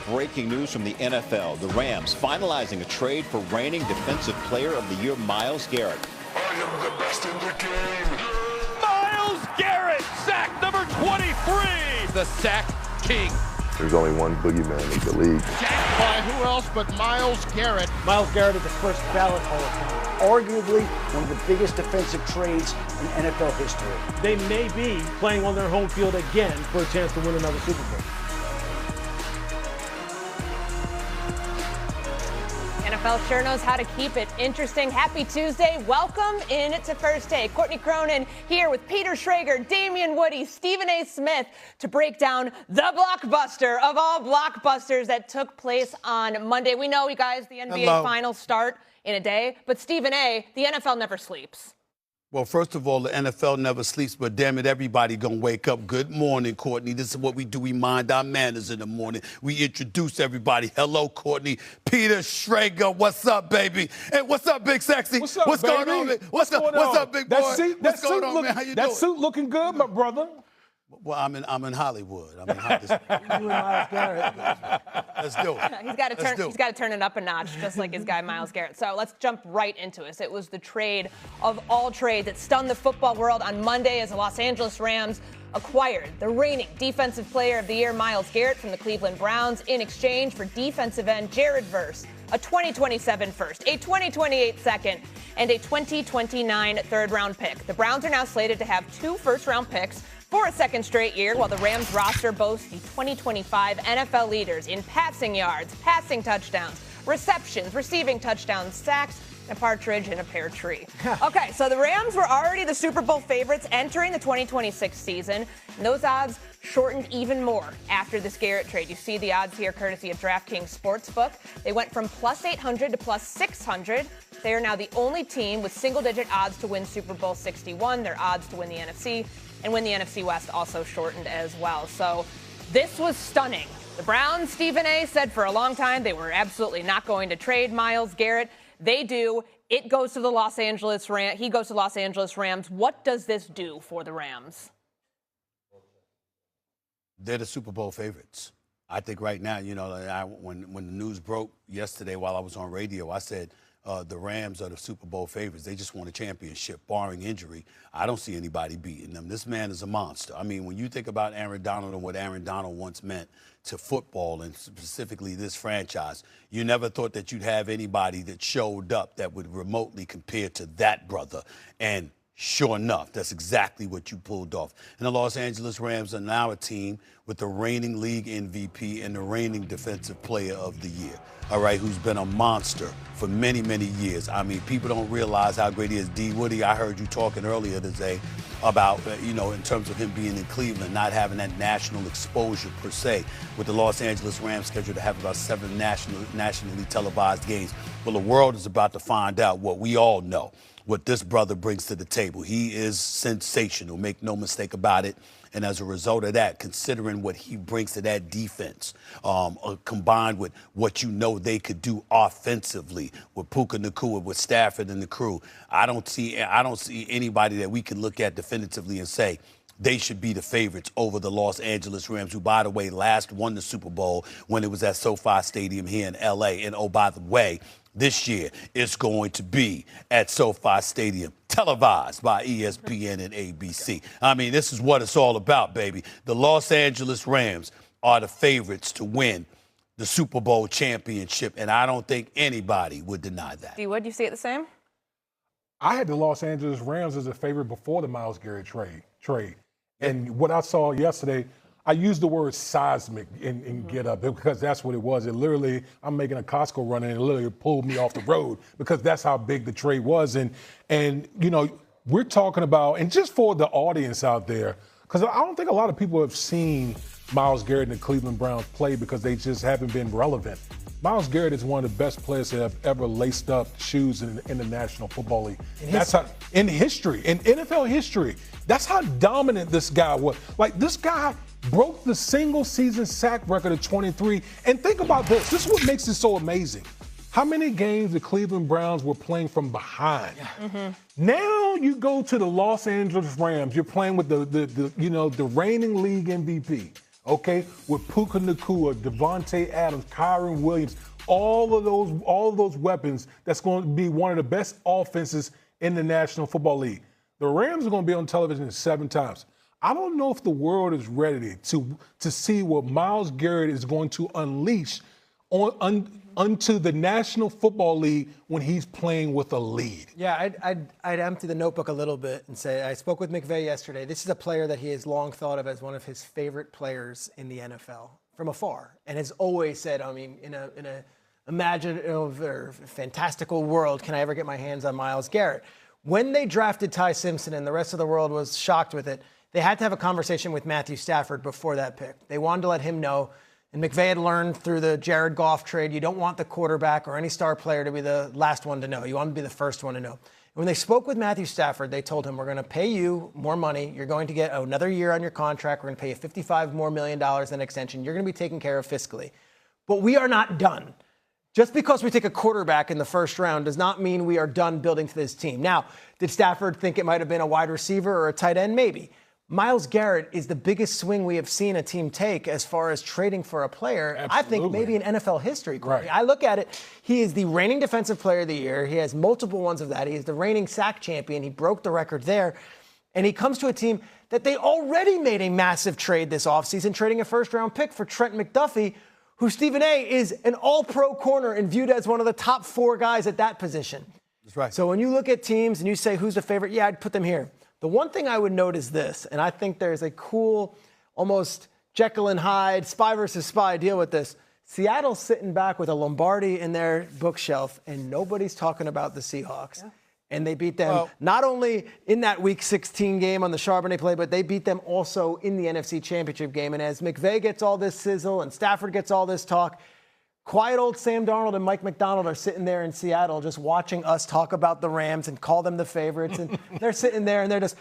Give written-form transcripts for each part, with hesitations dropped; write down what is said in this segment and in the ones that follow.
breaking news from the NFL. The Rams finalizing a trade for reigning Defensive Player of the Year, Myles Garrett. I am the best in the game. Myles Garrett, sack number 23. The sack king. There's only one boogeyman in the league. Sacked by who else but Myles Garrett. Myles Garrett is the first ballot Hall of Famer. Arguably one of the biggest defensive trades in NFL history. They may be playing on their home field again for a chance to win another Super Bowl. NFL sure knows how to keep it interesting. Happy Tuesday. Welcome in to First Take. Courtney Cronin here with Peter Schrager, Damian Woody, Stephen A. Smith to break down the blockbuster of all blockbusters that took place on Monday. We know, you guys, the NBA finals start in a day, but Stephen A., the NFL never sleeps. Well, first of all, the NFL never sleeps, but damn it, everybody gonna wake up. Good morning, Courtney. This is what we do. We mind our manners in the morning. We introduce everybody. Hello, Courtney. Peter Schrager, what's up, baby? Hey, what's up, Big Sexy? What's up, what's baby? going on, man? What's up, big boy? What's going on, man? How you doing? That suit looking good, my brother. Well, I'm in Hollywood. I'm in Hollywood. You and Myles Garrett. Let's do it. He's got to turn it up a notch, just like his guy Myles Garrett. So let's jump right into it. It was the trade of all trades that stunned the football world on Monday as the Los Angeles Rams acquired the reigning Defensive Player of the Year, Myles Garrett, from the Cleveland Browns in exchange for defensive end Jared Verse, a 2027 first, a 2028 second, and a 2029 third-round pick. The Browns are now slated to have 2 first-round picks for a second straight year, while the Rams roster boasts the 2025 NFL leaders in passing yards, passing touchdowns, receptions, receiving touchdowns, sacks, a partridge in a pear tree. Okay, so the Rams were already the Super Bowl favorites entering the 2026 season, and those odds shortened even more after this Garrett trade. You see the odds here courtesy of DraftKings Sportsbook. They went from plus 800 to plus 600. They are now the only team with single-digit odds to win Super Bowl 61. Their odds to win the NFC and win the NFC West also shortened as well. So this was stunning. The Browns, Stephen A., said for a long time they were absolutely not going to trade Myles Garrett. They do. It goes to the Los Angeles Rams. He goes to Los Angeles Rams. What does this do for the Rams? They're the Super Bowl favorites. I think right now, you know, when the news broke yesterday while I was on radio, I said the Rams are the Super Bowl favorites. They just won a championship, barring injury. I don't see anybody beating them. This man is a monster. I mean, when you think about Aaron Donald and what Aaron Donald once meant to football and specifically this franchise, you never thought that you'd have anybody that showed up that would remotely compare to that brother. And sure enough, that's exactly what you pulled off. And the Los Angeles Rams are now a team with the reigning league MVP and the reigning Defensive Player of the Year, all right, who's been a monster for many, many years. I mean, people don't realize how great he is. D. Woody, I heard you talking earlier today about, you know, in terms of him being in Cleveland, not having that national exposure per se, with the Los Angeles Rams scheduled to have about 7 nationally televised games. Well, the world is about to find out what we all know, what this brother brings to the table. He is sensational, make no mistake about it. And as a result of that, considering what he brings to that defense, combined with what you know they could do offensively with Puka Nacua, with Stafford and the crew, I don't see anybody that we can look at definitively and say they should be the favorites over the Los Angeles Rams, who, by the way, last won the Super Bowl when it was at SoFi Stadium here in L.A. And, oh, by the way, this year it's going to be at SoFi Stadium, televised by ESPN and ABC. I mean, this is what it's all about, baby. The Los Angeles Rams are the favorites to win the Super Bowl championship, and I don't think anybody would deny that. Would you see it the same? I had the Los Angeles Rams as a favorite before the Myles Garrett trade. And what I saw yesterday, I used the word seismic in Get Up because that's what it was. It literally, I'm making a Costco run and it literally pulled me off the road because that's how big the trade was. And you know, we're talking about, and just for the audience out there, because I don't think a lot of people have seen Myles Garrett and the Cleveland Browns play because they just haven't been relevant. Myles Garrett is one of the best players that have ever laced up shoes in the National Football League. That's how, in history, in NFL history, that's how dominant this guy was. Like, this guy broke the single season sack record of 23. And think about this. This is what makes it so amazing. How many games the Cleveland Browns were playing from behind? Now you go to the Los Angeles Rams. You're playing with the reigning league MVP. okay, with Puka Nacua, Devontae Adams, Kyron Williams, all of those weapons, that's going to be one of the best offenses in the National Football League. The Rams are going to be on television 7 times. I don't know if the world is ready to see what Myles Garrett is going to unleash onto the National Football League when he's playing with a lead. Yeah, I'd empty the notebook a little bit and say I spoke with McVay yesterday. This is a player that he has long thought of as one of his favorite players in the NFL from afar, and has always said, I mean, in a imaginative or fantastical world, can I ever get my hands on Myles Garrett? When they drafted Ty Simpson and the rest of the world was shocked with it, they had to have a conversation with Matthew Stafford before that pick. They wanted to let him know, and McVay had learned through the Jared Goff trade, you don't want the quarterback or any star player to be the last one to know. You want to be the first one to know. And when they spoke with Matthew Stafford, they told him, we're going to pay you more money. You're going to get another year on your contract. We're going to pay you $55 more million in extension. You're going to be taken care of fiscally. But we are not done. Just because we take a quarterback in the first round does not mean we are done building to this team. Now, did Stafford think it might have been a wide receiver or a tight end? Maybe. Myles Garrett is the biggest swing we have seen a team take as far as trading for a player. Absolutely. I think maybe in NFL history. Right. I look at it, he is the reigning defensive player of the year. He has multiple ones of that. He is the reigning sack champion. He broke the record there. And he comes to a team that they already made a massive trade this offseason, trading a first-round pick for Trent McDuffie, who Stephen A. is an all-pro corner and viewed as one of the top 4 guys at that position. That's right. So when you look at teams and you say, who's the favorite? Yeah, I'd put them here. The one thing I would note is this, and I think there's a cool, almost Jekyll and Hyde, spy versus spy deal with this. Seattle's sitting back with a Lombardi in their bookshelf, and nobody's talking about the Seahawks. Yeah. And they beat them not only in that Week 16 game on the Charbonnet play, but they beat them also in the NFC Championship game. And as McVay gets all this sizzle and Stafford gets all this talk, quiet old Sam Darnold and Mike McDonald are sitting there in Seattle just watching us talk about the Rams and call them the favorites. And they're sitting there and they're just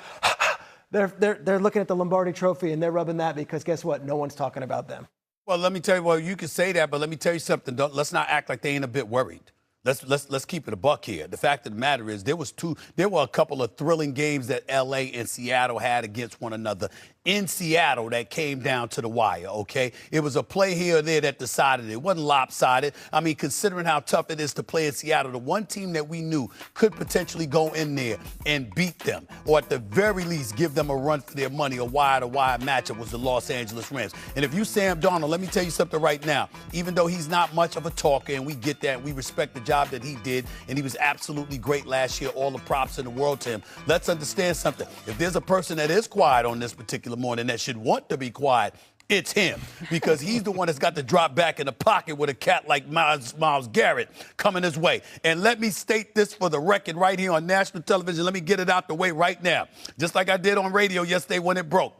they're looking at the Lombardi Trophy and they're rubbing that because guess what? No one's talking about them. Well, let me tell you, well, you can say that, but let me tell you something. Let's not act like they ain't a bit worried. Let's keep it a buck here. The fact of the matter is there were a couple of thrilling games that L.A. and Seattle had against one another in Seattle that came down to the wire, okay? It was a play here or there that decided it. It wasn't lopsided. I mean, considering how tough it is to play in Seattle, the one team that we knew could potentially go in there and beat them, or at the very least give them a run for their money, a wire-to-wire matchup, was the Los Angeles Rams. And if you Sam Darnold, let me tell you something right now. Even though he's not much of a talker, and we get that, we respect the job that he did, and he was absolutely great last year, all the props in the world to him. Let's understand something. If there's a person that is quiet on this particular morning that should want to be quiet, it's him, because he's the one that's got to drop back in the pocket with a cat like Myles Garrett coming his way. And let me state this for the record right here on national television. Let me get it out the way right now, just like I did on radio yesterday when it broke.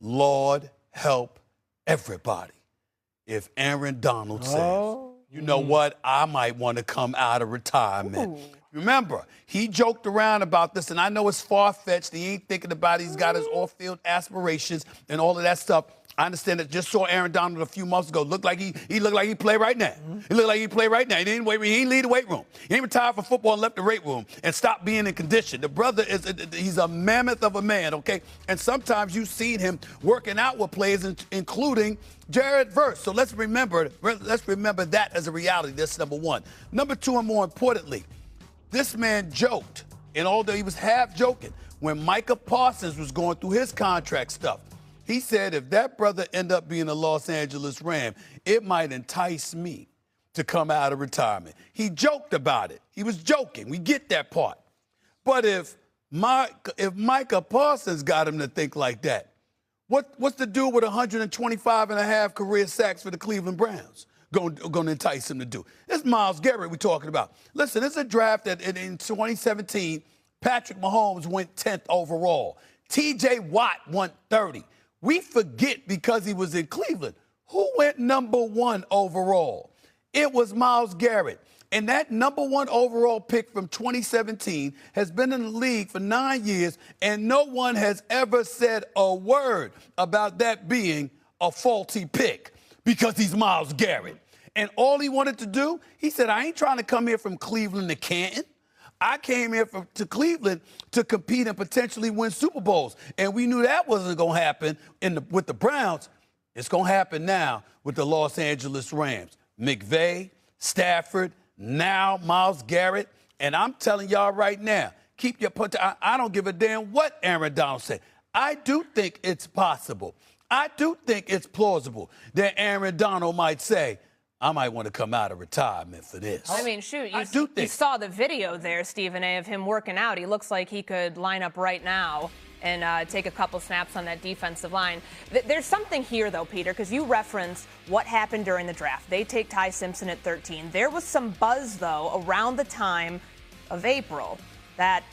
Lord help everybody if Aaron Donald says, you know what, I might want to come out of retirement. Ooh. Remember, he joked around about this, and I know it's far-fetched. He ain't thinking about it. He's got his off-field aspirations and all of that stuff. I understand that. Just saw Aaron Donald a few months ago. Looked like he looked like he played right now. He looked like he played right now. He didn't leave the weight room. He ain't retired from football and left the weight room and stopped being in condition. The brother he's a mammoth of a man, okay? And sometimes you've seen him working out with players, including Jared Verse. So let's remember that as a reality. That's number one. Number two, and more importantly, this man joked, and although he was half joking, when Micah Parsons was going through his contract stuff, he said if that brother ended up being a Los Angeles Ram, it might entice me to come out of retirement. He joked about it. He was joking. We get that part. But if Micah Parsons got him to think like that, what's the dude with 125 and a half career sacks for the Cleveland Browns going to entice him to do? It's Myles Garrett we're talking about. Listen, it's a draft that in 2017, Patrick Mahomes went 10th overall. T.J. Watt went 30. We forget because he was in Cleveland. Who went number 1 overall? It was Myles Garrett. And that number 1 overall pick from 2017 has been in the league for 9 years, and no one has ever said a word about that being a faulty pick because he's Myles Garrett. And all he wanted to do, he said, I ain't trying to come here from Cleveland to Canton. I came here to Cleveland to compete and potentially win Super Bowls. And we knew that wasn't going to happen with the Browns. It's going to happen now with the Los Angeles Rams. McVay, Stafford, now Myles Garrett. And I'm telling y'all right now, keep your punch. I don't give a damn what Aaron Donald said. I do think it's possible. I do think it's plausible that Aaron Donald might say, I might want to come out of retirement for this. I mean, shoot, you saw the video there, Stephen A., of him working out. He looks like he could line up right now and take a couple snaps on that defensive line. There's something here, though, Peter, because you referenced what happened during the draft. They take Ty Simpson at 13. There was some buzz, though, around the time of April that,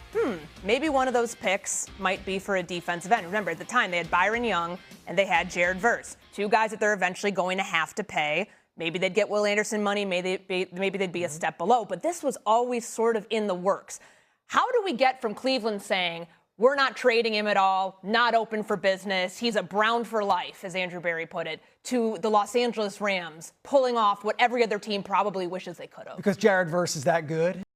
maybe one of those picks might be for a defensive end. Remember, at the time, they had Byron Young and they had Jared Verse, two guys that they're eventually going to have to pay. Maybe they'd get Will Anderson money, maybe they'd be a step below, but this was always sort of in the works. How do we get from Cleveland saying, we're not trading him at all, not open for business, he's a Brown for life, as Andrew Berry put it, to the Los Angeles Rams pulling off what every other team probably wishes they could have? Because Jared Verse is that good?